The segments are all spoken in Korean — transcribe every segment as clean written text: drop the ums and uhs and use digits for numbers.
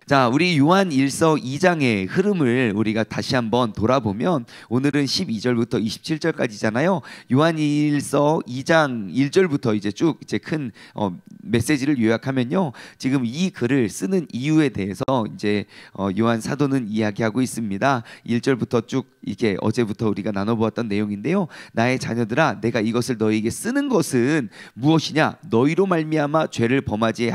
자, 우리 요한 1서 2장의 흐름을 우리가 다시 한번 돌아보면 오늘은 12절부터 27절까지잖아요. 요한 1서 2장 1절부터 이제 쭉 이제 큰 메시지를 요약하면요. 지금 이 글을 쓰는 이유에 대해서 이제 요한 사도는 이야기하고 있습니다. 1절부터 쭉 이게 어제부터 우리가 나눠보았던 내용인데요. 나의 자녀들아, 내가 이것을 너희에게 쓰는 것은 무엇이냐? 너희로 말미암아 죄를 범하지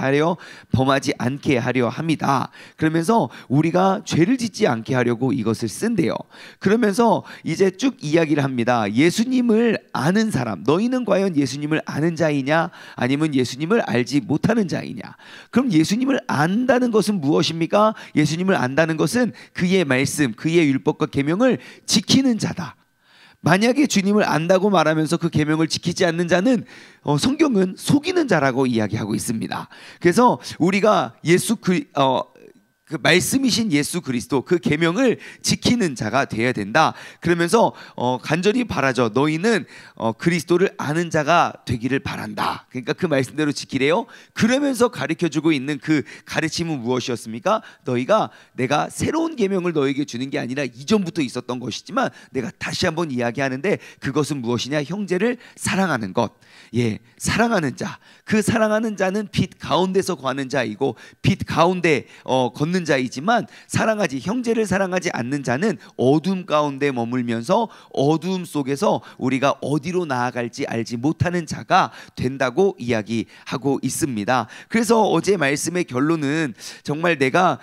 않게 하려 함이다. 그러면서 우리가 죄를 짓지 않게 하려고 이것을 쓴대요. 그러면서 이제 쭉 이야기를 합니다. 예수님을 아는 사람, 너희는 과연 예수님을 아는 자이냐 아니면 예수님을 알지 못하는 자이냐? 그럼 예수님을 안다는 것은 무엇입니까? 예수님을 안다는 것은 그의 말씀, 그의 율법과 계명을 지키는 자다. 만약에 주님을 안다고 말하면서 그 계명을 지키지 않는 자는 성경은 속이는 자라고 이야기하고 있습니다. 그래서 우리가 그 말씀이신 예수 그리스도, 그 계명을 지키는 자가 되어야 된다. 그러면서 간절히 바라죠. 너희는 그리스도를 아는 자가 되기를 바란다. 그러니까 그 말씀대로 지키래요. 그러면서 가르쳐주고 있는 그 가르침은 무엇이었습니까? 내가 새로운 계명을 너에게 주는 게 아니라 이전부터 있었던 것이지만 내가 다시 한번 이야기하는데 그것은 무엇이냐? 형제를 사랑하는 것. 예, 사랑하는 자. 그 사랑하는 자는 빛 가운데서 거하는 자이고 빛 가운데 걷는 자이지만 형제를 사랑하지 않는 자는 어둠 가운데 머물면서 어둠 속에서 우리가 어디로 나아갈지 알지 못하는 자가 된다고 이야기하고 있습니다. 그래서 어제 말씀의 결론은 정말 내가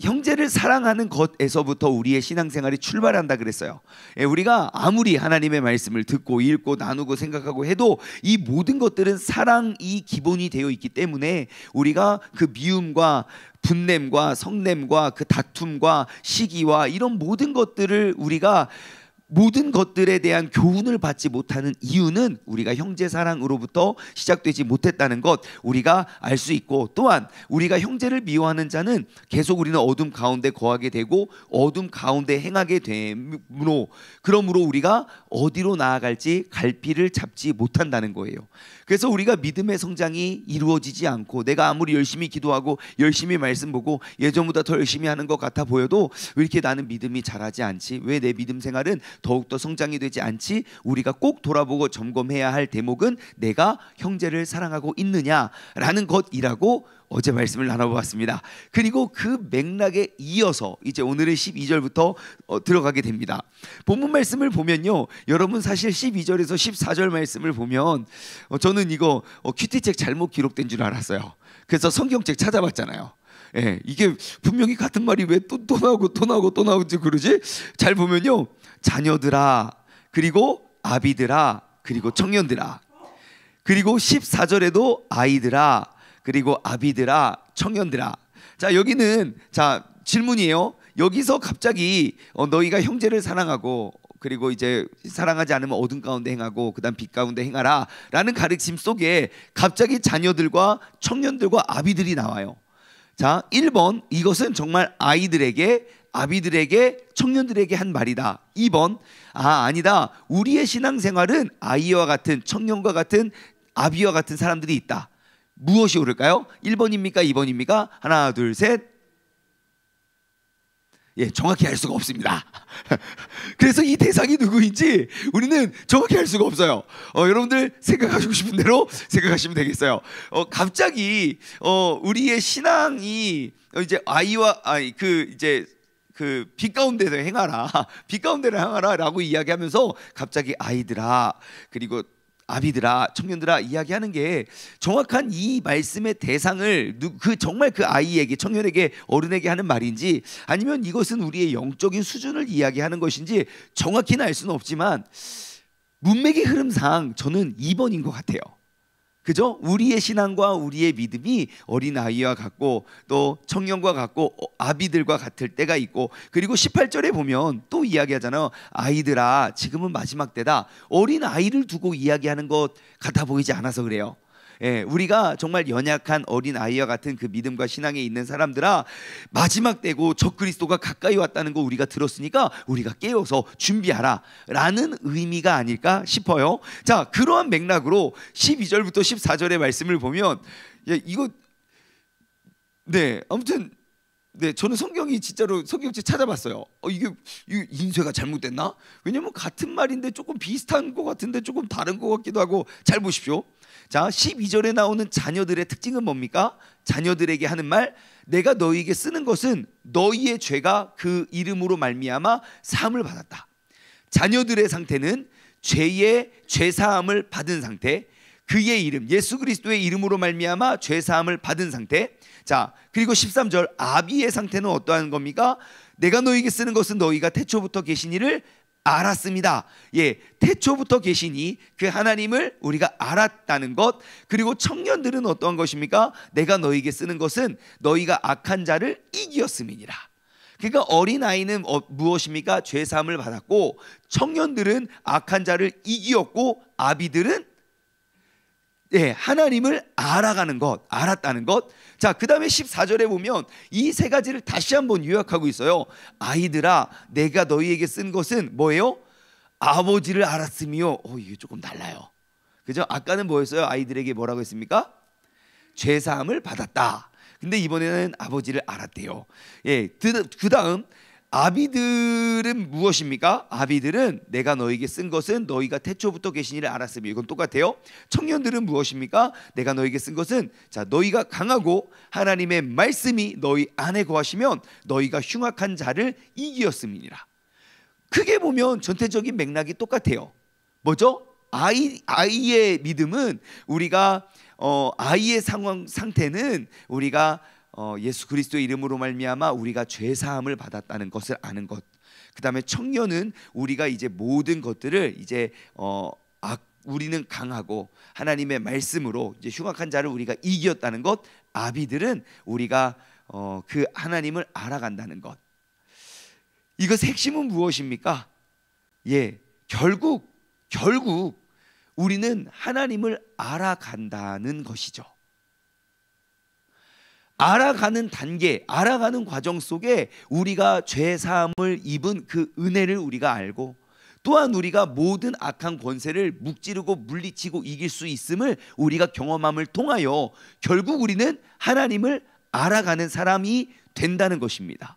형제를 사랑하는 것에서부터 우리의 신앙생활이 출발한다 그랬어요. 예, 우리가 아무리 하나님의 말씀을 듣고 읽고 나누고 생각하고 해도 이 모든 것들은 사랑이 기본이 되어 있기 때문에 우리가 그 미움과 분냄과 성냄과 그 다툼과 시기와 이런 모든 것들을 우리가 모든 것들에 대한 교훈을 받지 못하는 이유는 우리가 형제 사랑으로부터 시작되지 못했다는 것 우리가 알 수 있고, 또한 우리가 형제를 미워하는 자는 계속 우리는 어둠 가운데 거하게 되고 어둠 가운데 행하게 되므로 그러므로 우리가 어디로 나아갈지 갈피를 잡지 못한다는 거예요. 그래서 우리가 믿음의 성장이 이루어지지 않고 내가 아무리 열심히 기도하고 열심히 말씀 보고 예전보다 더 열심히 하는 것 같아 보여도 왜 이렇게 나는 믿음이 자라지 않지? 왜 내 믿음 생활은 더욱더 성장이 되지 않지? 우리가 꼭 돌아보고 점검해야 할 대목은 내가 형제를 사랑하고 있느냐라는 것이라고 어제 말씀을 나눠보았습니다. 그리고 그 맥락에 이어서 이제 오늘은 12절부터 들어가게 됩니다. 본문 말씀을 보면요, 여러분 사실 12절에서 14절 말씀을 보면 저는 이거 큐티책 잘못 기록된 줄 알았어요. 그래서 성경책 찾아봤잖아요. 예, 이게 분명히 같은 말이 왜 또 나오지 그러지? 잘 보면요, 자녀들아, 그리고 아비들아, 그리고 청년들아, 그리고 14절에도 아이들아, 그리고 아비들아, 청년들아. 자, 여기는 질문이에요. 여기서 갑자기 너희가 형제를 사랑하고 그리고 이제 사랑하지 않으면 어둠 가운데 행하고 그다음 빛 가운데 행하라 라는 가르침 속에 갑자기 자녀들과 청년들과 아비들이 나와요. 자, 1번, 이것은 정말 아이들에게, 아비들에게, 청년들에게 한 말이다. 2번, 아니다. 우리의 신앙생활은 아이와 같은, 청년과 같은, 아비와 같은 사람들이 있다. 무엇이 옳을까요? 1번입니까? 2번입니까? 하나, 둘, 셋. 예, 정확히 알 수가 없습니다. 그래서 이 대상이 누구인지 우리는 정확히 알 수가 없어요. 여러분들 생각하시고 싶은 대로 생각하시면 되겠어요. 갑자기 우리의 신앙이 이제 그 빛 가운데서 행하라, 빛 가운데를 행하라라고 이야기하면서 갑자기 아이들아, 그리고 아비들아, 청년들아 이야기하는 게 정확한 이 말씀의 대상을 정말 그 아이에게, 청년에게, 어른에게 하는 말인지 아니면 이것은 우리의 영적인 수준을 이야기하는 것인지 정확히는 알 수는 없지만 문맥의 흐름상 저는 2번인 것 같아요. 그죠? 우리의 신앙과 우리의 믿음이 어린아이와 같고 또 청년과 같고 아비들과 같을 때가 있고, 그리고 18절에 보면 또 이야기하잖아요. 아이들아, 지금은 마지막 때다. 어린아이를 두고 이야기하는 것 같아 보이지 않아서 그래요. 예, 우리가 정말 연약한 어린 아이와 같은 그 믿음과 신앙에 있는 사람들아, 마지막 때고 적그리스도가 가까이 왔다는 거 우리가 들었으니까 우리가 깨어서 준비하라 라는 의미가 아닐까 싶어요. 자, 그러한 맥락으로 12절부터 14절의 말씀을 보면 이거 아무튼 네, 저는 성경이 진짜로 성경책 찾아봤어요. 이게 인쇄가 잘못됐나? 왜냐면 같은 말인데 조금 비슷한 것 같은데 조금 다른 것 같기도 하고. 잘 보십시오. 자, 12절에 나오는 자녀들의 특징은 뭡니까? 자녀들에게 하는 말, 내가 너희에게 쓰는 것은 너희의 죄가 그 이름으로 말미암아 사함을 받았다. 자녀들의 상태는 죄의 죄사함을 받은 상태, 그의 이름 예수 그리스도의 이름으로 말미암아 죄사함을 받은 상태. 자, 그리고 13절 아비의 상태는 어떠한 겁니까? 내가 너희에게 쓰는 것은 너희가 태초부터 계신 이를 알았습니다. 예, 태초부터 계시니 그 하나님을 우리가 알았다는 것. 그리고 청년들은 어떠한 것입니까? 내가 너희에게 쓰는 것은 너희가 악한 자를 이기었음이니라. 그러니까 어린아이는 무엇입니까? 죄사함을 받았고, 청년들은 악한 자를 이기었고, 아비들은 하나님을 알아가는 것, 알았다는 것. 자, 그 다음에 14절에 보면 이 세 가지를 다시 한번 요약하고 있어요. 아이들아, 내가 너희에게 쓴 것은 뭐예요? 아버지를 알았으며. 이게 조금 달라요. 그죠? 아까는 뭐였어요? 아이들에게 뭐라고 했습니까? 죄사함을 받았다. 근데 이번에는 아버지를 알았대요. 예, 그 다음 아비들은 무엇입니까? 아비들은 내가 너에게 쓴 것은 너희가 태초부터 계신 이를 알았으며. 이건 똑같아요. 청년들은 무엇입니까? 내가 너에게 쓴 것은 너희가 강하고 하나님의 말씀이 너희 안에 거하시면 너희가 흉악한 자를 이기었음이니라. 크게 보면 전체적인 맥락이 똑같아요. 뭐죠? 아이의 믿음은 우리가 아이의 상태는 우리가 예수 그리스도의 이름으로 말미암아 우리가 죄 사함을 받았다는 것을 아는 것. 그다음에 청년은 우리가 이제 모든 것들을 이제 우리는 강하고 하나님의 말씀으로 이제 흉악한 자를 우리가 이겼다는 것. 아비들은 우리가 그 하나님을 알아간다는 것. 이것의 핵심은 무엇입니까? 예, 결국 우리는 하나님을 알아간다는 것이죠. 알아가는 단계, 알아가는 과정 속에 우리가 죄 사함을 입은 그 은혜를 우리가 알고, 또한 우리가 모든 악한 권세를 무찌르고 물리치고 이길 수 있음을 우리가 경험함을 통하여 결국 우리는 하나님을 알아가는 사람이 된다는 것입니다.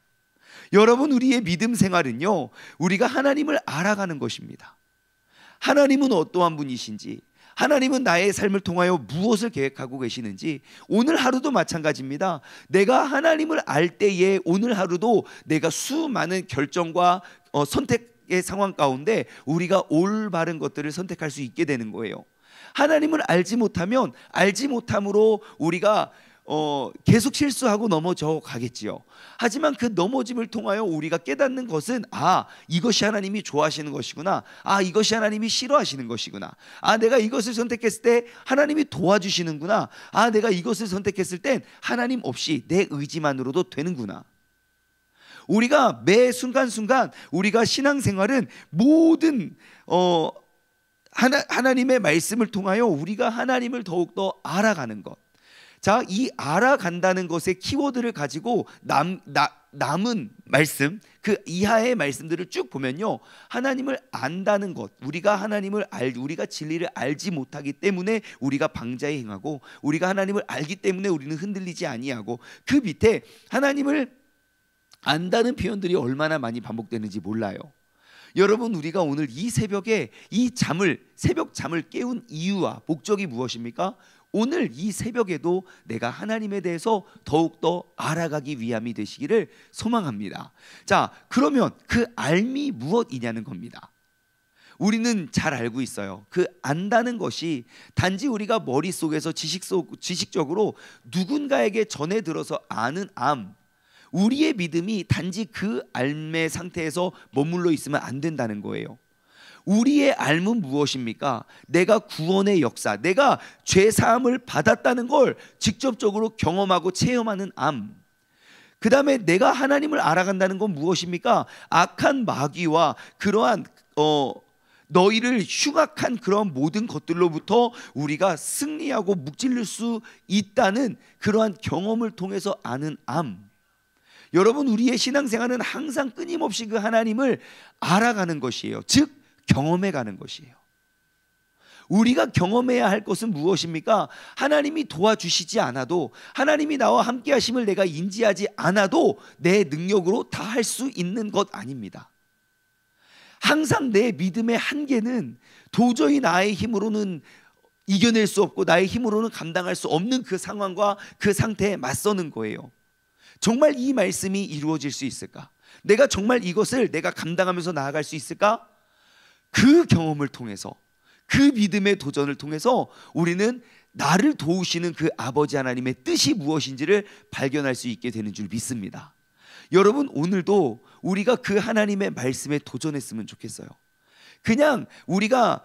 여러분, 우리의 믿음 생활은요, 우리가 하나님을 알아가는 것입니다. 하나님은 어떠한 분이신지, 하나님은 나의 삶을 통하여 무엇을 계획하고 계시는지, 오늘 하루도 마찬가지입니다. 내가 하나님을 알 때에 오늘 하루도 내가 수많은 결정과 선택의 상황 가운데 우리가 올바른 것들을 선택할 수 있게 되는 거예요. 하나님을 알지 못하면 알지 못함으로 우리가 계속 실수하고 넘어져 가겠지요. 하지만 그 넘어짐을 통하여 우리가 깨닫는 것은 이것이 하나님이 좋아하시는 것이구나. 이것이 하나님이 싫어하시는 것이구나. 내가 이것을 선택했을 때 하나님이 도와주시는구나. 내가 이것을 선택했을 땐 하나님 없이 내 의지만으로도 되는구나. 우리가 매 순간순간 우리가 신앙생활은 모든 하나님의 말씀을 통하여 우리가 하나님을 더욱더 알아가는 것. 자, 이 알아간다는 것의 키워드를 가지고 남은 말씀, 그 이하의 말씀들을 쭉 보면요, 하나님을 안다는 것, 우리가 우리가 진리를 알지 못하기 때문에 우리가 방자에 행하고, 우리가 하나님을 알기 때문에 우리는 흔들리지 아니하고, 그 밑에 하나님을 안다는 표현들이 얼마나 많이 반복되는지 몰라요. 여러분, 우리가 오늘 이 새벽에 새벽 잠을 깨운 이유와 목적이 무엇입니까? 오늘 이 새벽에도 내가 하나님에 대해서 더욱더 알아가기 위함이 되시기를 소망합니다. 자, 그러면 그 알미 무엇이냐는 겁니다. 우리는 잘 알고 있어요. 그 안다는 것이 단지 우리가 머릿속에서 지식적으로 누군가에게 전해 들어서 아는 우리의 믿음이 단지 그 알의 상태에서 머물러 있으면 안 된다는 거예요. 우리의 알은 무엇입니까? 내가 구원의 역사, 내가 죄 사함을 받았다는 걸 직접적으로 경험하고 체험하는 그 다음에 내가 하나님을 알아간다는 건 무엇입니까? 악한 마귀와 그러한 너희를 흉악한 그런 모든 것들로부터 우리가 승리하고 묵찔릴 수 있다는 그러한 경험을 통해서 아는 여러분, 우리의 신앙생활은 항상 끊임없이 그 하나님을 알아가는 것이에요. 즉 경험해 가는 것이에요. 우리가 경험해야 할 것은 무엇입니까? 하나님이 도와주시지 않아도, 하나님이 나와 함께 하심을 내가 인지하지 않아도 내 능력으로 다 할 수 있는 것 아닙니다. 항상 내 믿음의 한계는 도저히 나의 힘으로는 이겨낼 수 없고 나의 힘으로는 감당할 수 없는 그 상황과 그 상태에 맞서는 거예요. 정말 이 말씀이 이루어질 수 있을까? 내가 정말 이것을 내가 감당하면서 나아갈 수 있을까? 그 경험을 통해서, 그 믿음의 도전을 통해서 우리는 나를 도우시는 그 아버지 하나님의 뜻이 무엇인지를 발견할 수 있게 되는 줄 믿습니다. 여러분, 오늘도 우리가 그 하나님의 말씀에 도전했으면 좋겠어요. 그냥 우리가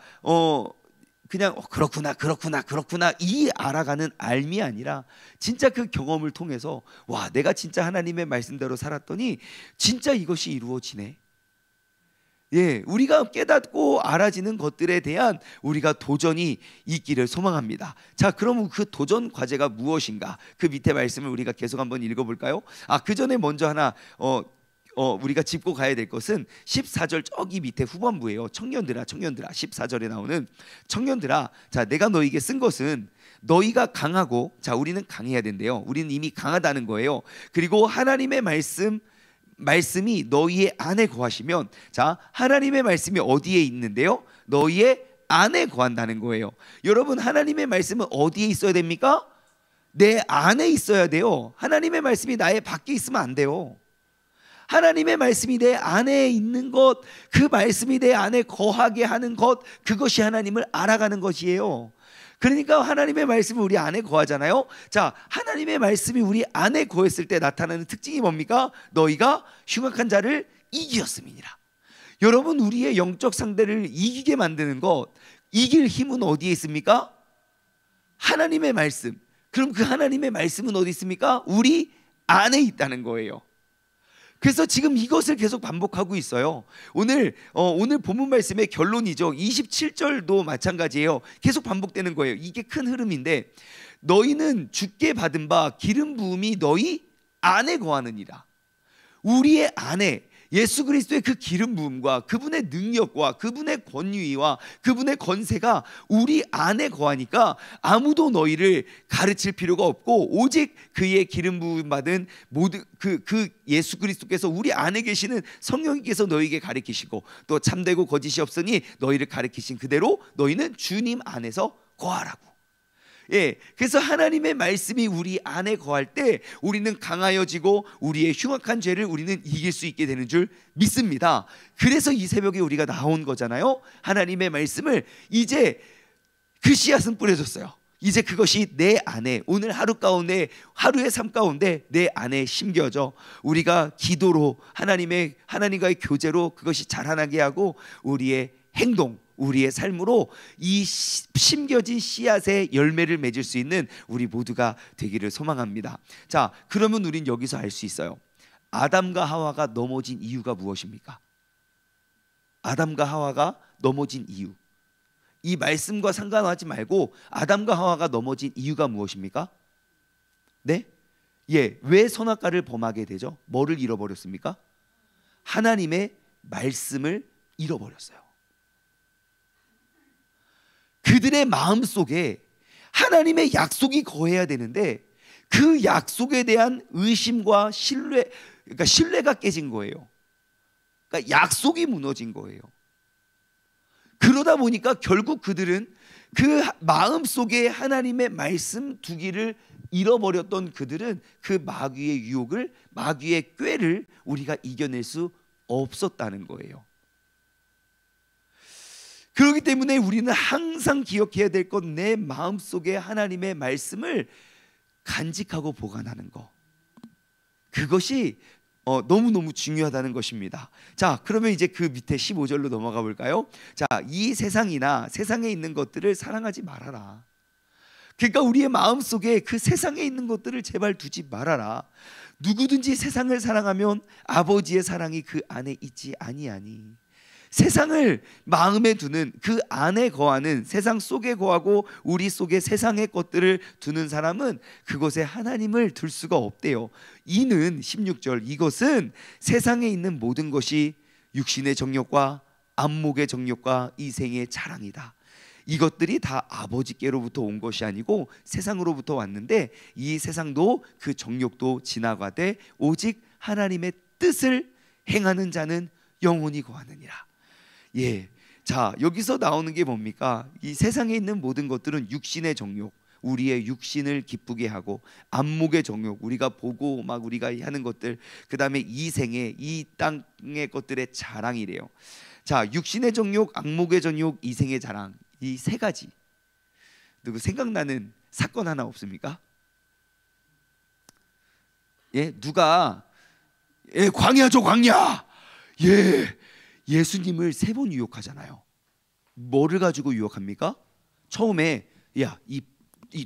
그렇구나 이 알아가는 알미 아니라 진짜 그 경험을 통해서 와, 내가 진짜 하나님의 말씀대로 살았더니 진짜 이것이 이루어지네. 예, 우리가 깨닫고 알아지는 것들에 대한 우리가 도전이 있기를 소망합니다. 자, 그러면 그 도전 과제가 무엇인가? 그 밑에 말씀을 우리가 계속 한번 읽어볼까요? 그 전에 먼저 하나 우리가 짚고 가야 될 것은 14절 저기 밑에 후반부예요. 청년들아 14절에 나오는 청년들아, 자, 내가 너에게 쓴 것은 너희가 강하고, 자, 우리는 강해야 된대요. 우리는 이미 강하다는 거예요. 그리고 하나님의 말씀이 너희의 안에 거하시면, 자, 하나님의 말씀이 어디에 있는데요? 너희의 안에 거한다는 거예요. 여러분, 하나님의 말씀은 어디에 있어야 됩니까? 내 안에 있어야 돼요. 하나님의 말씀이 나의 밖에 있으면 안 돼요. 하나님의 말씀이 내 안에 있는 것, 그 말씀이 내 안에 거하게 하는 것, 그것이 하나님을 알아가는 것이에요. 그러니까 하나님의 말씀이 우리 안에 거하잖아요. 자, 하나님의 말씀이 우리 안에 거했을 때 나타나는 특징이 뭡니까? 너희가 흉악한 자를 이기었음이니라. 여러분, 우리의 영적 상대를 이기게 만드는 것, 이길 힘은 어디에 있습니까? 하나님의 말씀. 그럼 그 하나님의 말씀은 어디 있습니까? 우리 안에 있다는 거예요. 그래서 지금 이것을 계속 반복하고 있어요. 오늘 본문 말씀의 결론이죠. 27절도 마찬가지예요. 계속 반복되는 거예요. 이게 큰 흐름인데, 너희는 주께 받은 바 기름 부음이 너희 안에 거하느니라. 우리의 안에 예수 그리스도의 그 기름 부음과 그분의 능력과 그분의 권위와 그분의 권세가 우리 안에 거하니까 아무도 너희를 가르칠 필요가 없고, 오직 그의 기름 부음 받은 모든 그 예수 그리스도께서 우리 안에 계시는 성령님께서 너희에게 가르치시고, 또 참되고 거짓이 없으니 너희를 가르치신 그대로 너희는 주님 안에서 거하라고. 예, 그래서 하나님의 말씀이 우리 안에 거할 때 우리는 강하여지고 우리의 흉악한 죄를 우리는 이길 수 있게 되는 줄 믿습니다. 그래서 이 새벽에 우리가 나온 거잖아요. 하나님의 말씀을 이제 그 씨앗은 뿌려졌어요. 이제 그것이 내 안에, 오늘 하루 가운데, 하루의 삶 가운데 내 안에 심겨져 우리가 기도로 하나님과의 교제로 그것이 자라나게 하고, 우리의 행동, 우리의 삶으로 이 심겨진 씨앗의 열매를 맺을 수 있는 우리 모두가 되기를 소망합니다. 자, 그러면 우린 여기서 알 수 있어요. 아담과 하와가 넘어진 이유가 무엇입니까? 아담과 하와가 넘어진 이유, 이 말씀과 상관하지 말고 아담과 하와가 넘어진 이유가 무엇입니까? 네? 예, 왜 선악과를 범하게 되죠? 뭐를 잃어버렸습니까? 하나님의 말씀을 잃어버렸어요. 그들의 마음속에 하나님의 약속이 거해야 되는데 그 약속에 대한 의심과 그러니까 신뢰가 깨진 거예요. 그러니까 약속이 무너진 거예요. 그러다 보니까 결국 그들은 그 마음속에 하나님의 말씀 두기를 잃어버렸던 그들은 그 마귀의 유혹을, 마귀의 꾀를 우리가 이겨낼 수 없었다는 거예요. 그렇기 때문에 우리는 항상 기억해야 될 것, 내 마음속에 하나님의 말씀을 간직하고 보관하는 것, 그것이 너무너무 중요하다는 것입니다. 자, 그러면 이제 그 밑에 15절로 넘어가 볼까요? 자, 이 세상에 있는 것들을 사랑하지 말아라. 그러니까 우리의 마음속에 그 세상에 있는 것들을 제발 두지 말아라. 누구든지 세상을 사랑하면 아버지의 사랑이 그 안에 있지 아니하니. 세상을 마음에 두는, 그 안에 거하는, 세상 속에 거하고 우리 속에 세상의 것들을 두는 사람은 그곳에 하나님을 둘 수가 없대요. 이는 16절, 이것은 세상에 있는 모든 것이 육신의 정욕과 안목의 정욕과 이생의 자랑이다. 이것들이 다 아버지께로부터 온 것이 아니고 세상으로부터 왔는데 이 세상도 그 정욕도 지나가되 오직 하나님의 뜻을 행하는 자는 영원히 거하느니라. 예, 자 여기서 나오는 게 뭡니까? 이 세상에 있는 모든 것들은 육신의 정욕, 우리의 육신을 기쁘게 하고 안목의 정욕, 우리가 보고 막 우리가 하는 것들, 그 다음에 이생의 이 땅의 것들의 자랑이래요. 자, 육신의 정욕, 안목의 정욕, 이생의 자랑, 이 세 가지. 누구 생각나는 사건 하나 없습니까? 예, 누가 광야죠, 광야. 예, 예수님을 3번 유혹하잖아요. 뭐를 가지고 유혹합니까? 처음에 야, 이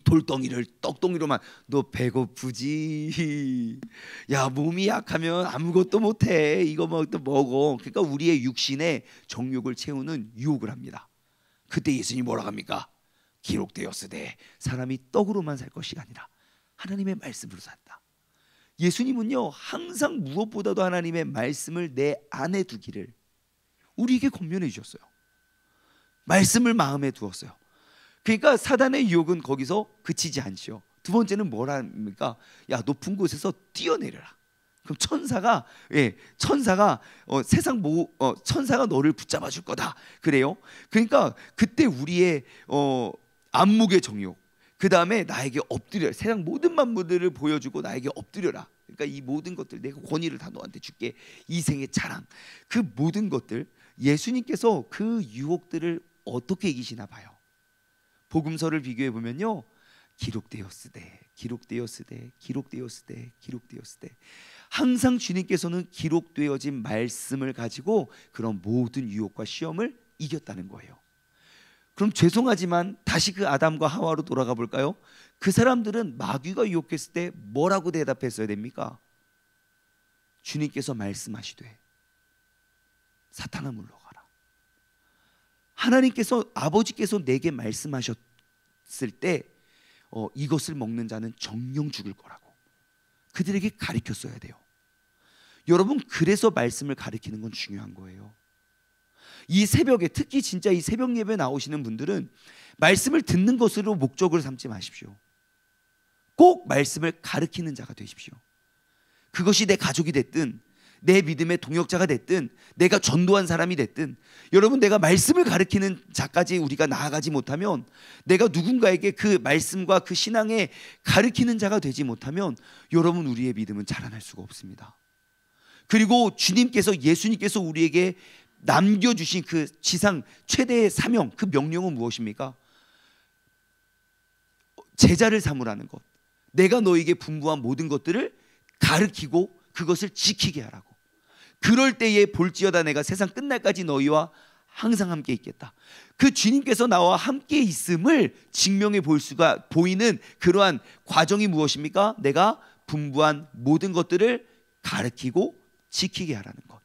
돌덩이를 떡덩이로만, 너 배고프지? 야, 몸이 약하면 아무것도 못해. 이거 또 먹어. 그러니까 우리의 육신의 정욕을 채우는 유혹을 합니다. 그때 예수님이 뭐라 합니까? 기록되었으되 사람이 떡으로만 살 것이 아니라 하나님의 말씀으로 산다. 예수님은요 항상 무엇보다도 하나님의 말씀을 내 안에 두기를 우리에게 권면해 주셨어요. 말씀을 마음에 두었어요. 그러니까 사단의 유혹은 거기서 그치지 않죠. 두 번째는 뭐라 합니까? 야, 높은 곳에서 뛰어내려라. 그럼 천사가 천사가 너를 붙잡아 줄 거다. 그래요. 그러니까 그때 우리의 안목의 정욕, 그 다음에 나에게 엎드려, 세상 모든 만물들을 보여주고 나에게 엎드려라. 그러니까 이 모든 것들 내가 권위를 다 너한테 줄게. 이생의 자랑, 그 모든 것들 예수님께서 그 유혹들을 어떻게 이기시나 봐요. 복음서를 비교해 보면요, 기록되었으되 항상 주님께서는 기록되어진 말씀을 가지고 그런 모든 유혹과 시험을 이겼다는 거예요. 그럼 죄송하지만 다시 그 아담과 하와로 돌아가 볼까요? 그 사람들은 마귀가 유혹했을 때 뭐라고 대답했어야 됩니까? 주님께서 말씀하시되 사탄아 물러가라. 하나님께서, 아버지께서 내게 말씀하셨을 때 이것을 먹는 자는 정령 죽을 거라고 그들에게 가르쳤어야 돼요. 여러분, 그래서 말씀을 가르치는 건 중요한 거예요. 이 새벽에, 특히 진짜 이 새벽 예배 나오시는 분들은 말씀을 듣는 것으로 목적을 삼지 마십시오. 꼭 말씀을 가르치는 자가 되십시오. 그것이 내 가족이 됐든 내 믿음의 동역자가 됐든 내가 전도한 사람이 됐든, 여러분, 내가 말씀을 가르치는 자까지 우리가 나아가지 못하면, 내가 누군가에게 그 말씀과 그 신앙에 가르치는 자가 되지 못하면 여러분, 우리의 믿음은 자라날 수가 없습니다. 그리고 주님께서, 예수님께서 우리에게 남겨주신 그 지상 최대의 사명, 그 명령은 무엇입니까? 제자를 삼으라는 것. 내가 너에게 분부한 모든 것들을 가르치고 그것을 지키게 하라고. 그럴 때에 볼지어다 내가 세상 끝날까지 너희와 항상 함께 있겠다. 그 주님께서 나와 함께 있음을 증명해 볼 수가 보이는 그러한 과정이 무엇입니까? 내가 분부한 모든 것들을 가르치고 지키게 하라는 것.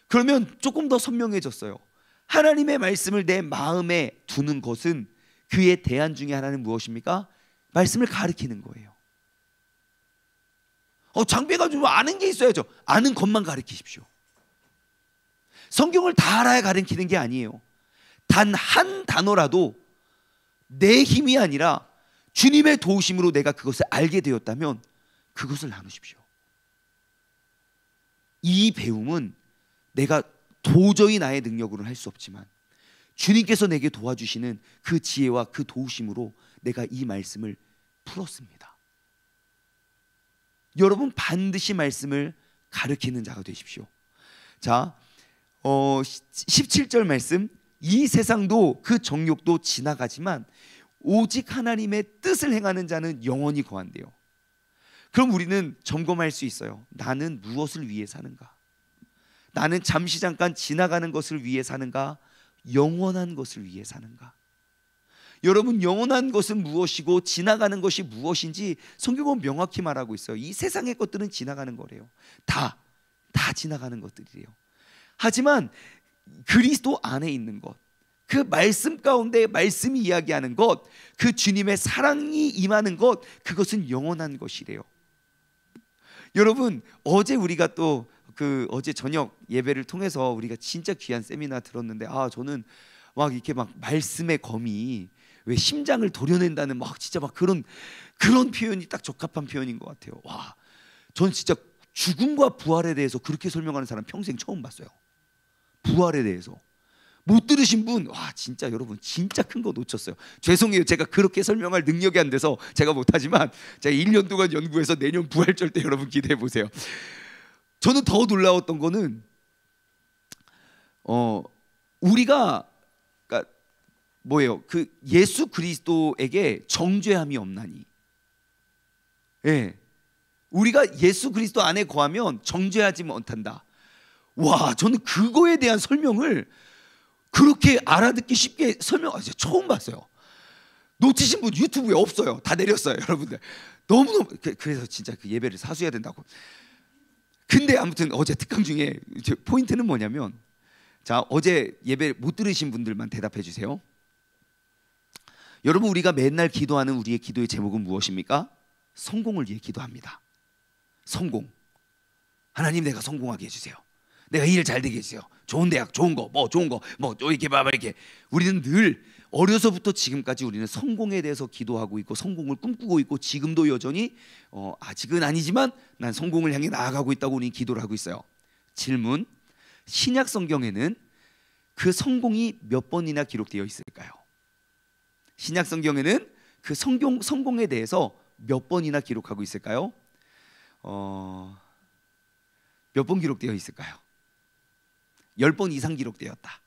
그러면 조금 더 선명해졌어요. 하나님의 말씀을 내 마음에 두는 것은, 그의 대안 중에 하나는 무엇입니까? 말씀을 가르치는 거예요. 장비가 좀 아는 게 있어야죠. 아는 것만 가르치십시오. 성경을 다 알아야 가르치는 게 아니에요. 단 한 단어라도 내 힘이 아니라 주님의 도우심으로 내가 그것을 알게 되었다면 그것을 나누십시오. 이 배움은 내가 도저히 나의 능력으로는 할 수 없지만 주님께서 내게 도와주시는 그 지혜와 그 도우심으로 내가 이 말씀을 풀었습니다. 여러분, 반드시 말씀을 가르치는 자가 되십시오. 자, 17절 말씀, 이 세상도 그 정욕도 지나가지만 오직 하나님의 뜻을 행하는 자는 영원히 거한대요. 그럼 우리는 점검할 수 있어요. 나는 무엇을 위해 사는가? 나는 잠시 잠깐 지나가는 것을 위해 사는가? 영원한 것을 위해 사는가? 여러분, 영원한 것은 무엇이고 지나가는 것이 무엇인지 성경은 명확히 말하고 있어요. 이 세상의 것들은 지나가는 거래요. 다 지나가는 것들이래요. 하지만 그리스도 안에 있는 것, 그 말씀 가운데 말씀이 이야기하는 것, 그 주님의 사랑이 임하는 것, 그것은 영원한 것이래요. 여러분, 어제 우리가 또 어제 저녁 예배를 통해서 우리가 진짜 귀한 세미나 들었는데, 저는 막 이렇게 막 말씀의 검이 왜 심장을 도려낸다는 막 진짜 막 그런 표현이 딱 적합한 표현인 것 같아요. 와, 전 진짜 죽음과 부활에 대해서 그렇게 설명하는 사람 평생 처음 봤어요. 부활에 대해서 못 들으신 분, 와 진짜 여러분 진짜 큰 거 놓쳤어요. 죄송해요. 제가 그렇게 설명할 능력이 안 돼서 제가 못하지만 제가 1년 동안 연구해서 내년 부활절 때 여러분 기대해 보세요. 저는 더 놀라웠던 거는 우리가 그러니까 뭐예요? 그 예수 그리스도에게 정죄함이 없나니. 예. 우리가 예수 그리스도 안에 거하면 정죄하지 못한다. 와, 저는 그거에 대한 설명을 그렇게 알아듣기 쉽게 처음 봤어요. 놓치신 분 유튜브에 없어요. 다 내렸어요, 여러분들. 너무너무 그래서 진짜 그 예배를 사수해야 된다고. 근데 아무튼 어제 특강 중에 포인트는 뭐냐면, 자, 어제 예배 못 들으신 분들만 대답해 주세요. 여러분, 우리가 맨날 기도하는 우리의 기도의 제목은 무엇입니까? 성공을 위해 기도합니다. 성공. 하나님, 내가 성공하게 해주세요. 내가 일 잘 되게 해주세요. 좋은 대학, 좋은 거, 뭐 이렇게 봐봐 이렇게. 우리는 늘 어려서부터 지금까지 우리는 성공에 대해서 기도하고 있고 성공을 꿈꾸고 있고 지금도 여전히 아직은 아니지만 난 성공을 향해 나아가고 있다고 우리는 기도를 하고 있어요. 질문: 신약 성경에는 그 성공이 몇 번이나 기록되어 있을까요? 신약 성경에는 그 성공에 대해서 몇 번이나 기록하고 있을까요? 몇 번 기록되어 있을까요? 10번 이상 기록되었다.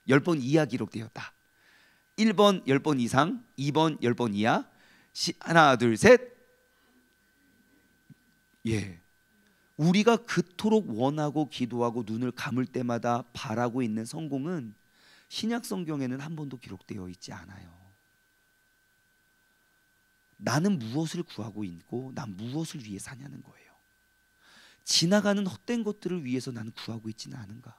10번 이하 기록되었다. 1번 10번 이상, 2번 10번 이하. 하나 둘 셋. 예. 우리가 그토록 원하고 기도하고 눈을 감을 때마다 바라고 있는 성공은 신약 성경에는 한 번도 기록되어 있지 않아요. 나는 무엇을 구하고 있고 난 무엇을 위해 사냐는 거예요. 지나가는 헛된 것들을 위해서 나는 구하고 있지는 않은가?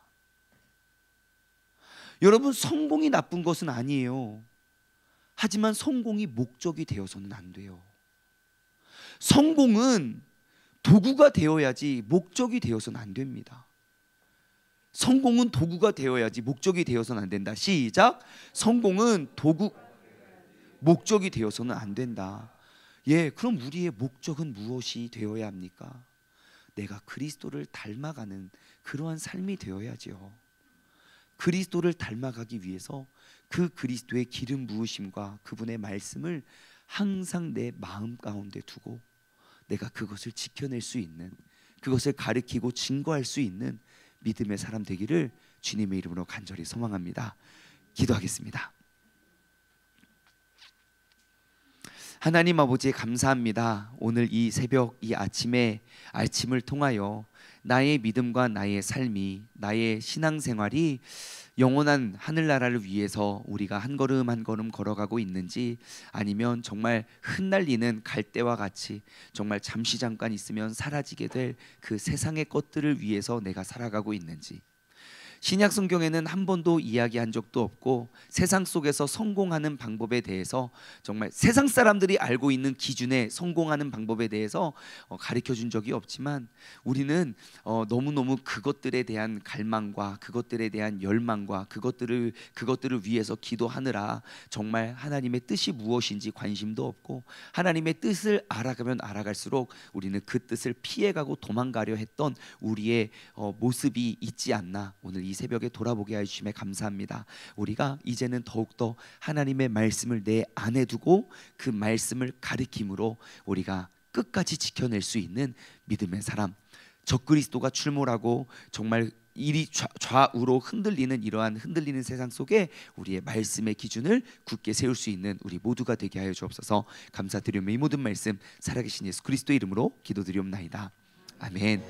여러분, 성공이 나쁜 것은 아니에요. 하지만 성공이 목적이 되어서는 안 돼요. 성공은 도구가 되어야지 목적이 되어서는 안 됩니다. 성공은 도구가 되어야지 목적이 되어서는 안 된다. 시작. 성공은 목적이 되어서는 안 된다. 예, 그럼 우리의 목적은 무엇이 되어야 합니까? 내가 그리스도를 닮아가는 그러한 삶이 되어야지요. 그리스도를 닮아가기 위해서 그 그리스도의 기름 부으심과 그분의 말씀을 항상 내 마음 가운데 두고 내가 그것을 지켜낼 수 있는, 그것을 가르치고 증거할 수 있는 믿음의 사람 되기를 주님의 이름으로 간절히 소망합니다. 기도하겠습니다. 하나님 아버지, 감사합니다. 오늘 이 새벽 이 아침을 통하여 나의 믿음과 나의 삶이, 나의 신앙생활이 영원한 하늘나라를 위해서 우리가 한 걸음 한 걸음 걸어가고 있는지, 아니면 정말 흩날리는 갈대와 같이 정말 잠시 잠깐 있으면 사라지게 될 그 세상의 것들을 위해서 내가 살아가고 있는지, 신약 성경에는 한 번도 이야기한 적도 없고 세상 속에서 성공하는 방법에 대해서 정말 세상 사람들이 알고 있는 기준에 성공하는 방법에 대해서 가르쳐 준 적이 없지만 우리는 너무너무 그것들에 대한 갈망과 그것들에 대한 열망과 그것들을 위해서 기도하느라 정말 하나님의 뜻이 무엇인지 관심도 없고 하나님의 뜻을 알아가면 알아갈수록 우리는 그 뜻을 피해가고 도망가려 했던 우리의 모습이 있지 않나 오늘 이 새벽에 돌아보게 해주심에 감사합니다. 우리가 이제는 더욱더 하나님의 말씀을 내 안에 두고 그 말씀을 가리킴으로 우리가 끝까지 지켜낼 수 있는 믿음의 사람, 적그리스도가 출몰하고 정말 이리 좌우로 이러한 흔들리는 세상 속에 우리의 말씀의 기준을 굳게 세울 수 있는 우리 모두가 되게 하여 주옵소서. 감사드리며 이 모든 말씀 살아계신 예수 그리스도 이름으로 기도드리옵나이다. 아멘.